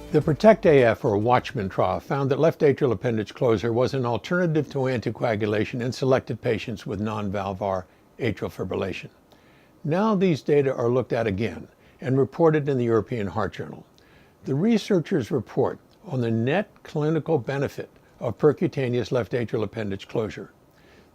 The PROTECT AF, or Watchman trial, found that left atrial appendage closure was an alternative to anticoagulation in selected patients with non-valvular atrial fibrillation. Now these data are looked at again and reported in the European Heart Journal. The researchers report on the net clinical benefit of percutaneous left atrial appendage closure.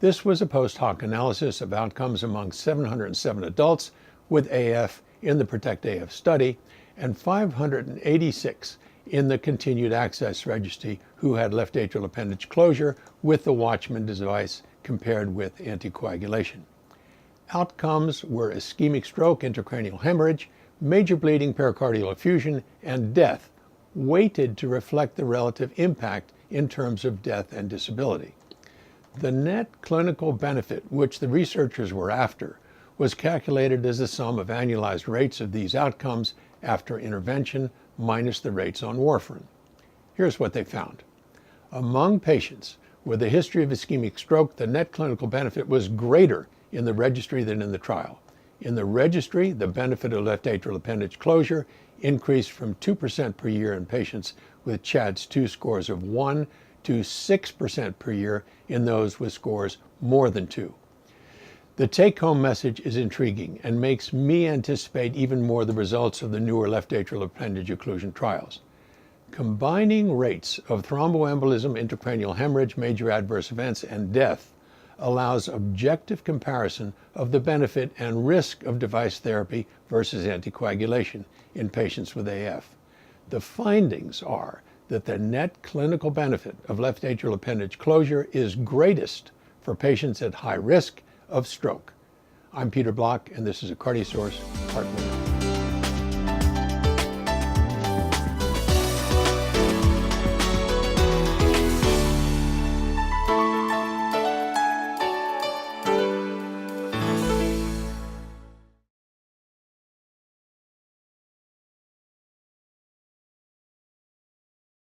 This was a post-hoc analysis of outcomes among 707 adults with AF in the PROTECT AF study and 586 in the continued access registry who had left atrial appendage closure with the Watchman device compared with anticoagulation. Outcomes were ischemic stroke, intracranial hemorrhage, major bleeding, pericardial effusion, and death, weighted to reflect the relative impact in terms of death and disability. The net clinical benefit, which the researchers were after, was calculated as the sum of annualized rates of these outcomes after intervention minus the rates on warfarin. Here's what they found. Among patients with a history of ischemic stroke, the net clinical benefit was greater in the registry than in the trial. In the registry, the benefit of left atrial appendage closure increased from 2% per year in patients with CHADS-2 scores of 1 to 6% per year in those with scores more than 2. The take-home message is intriguing and makes me anticipate even more the results of the newer left atrial appendage occlusion trials. Combining rates of thromboembolism, intracranial hemorrhage, major adverse events, and death allows objective comparison of the benefit and risk of device therapy versus anticoagulation in patients with AF. The findings are that the net clinical benefit of left atrial appendage closure is greatest for patients at high risk of stroke. I'm Peter Block, and this is a CardioSource Heart Minute.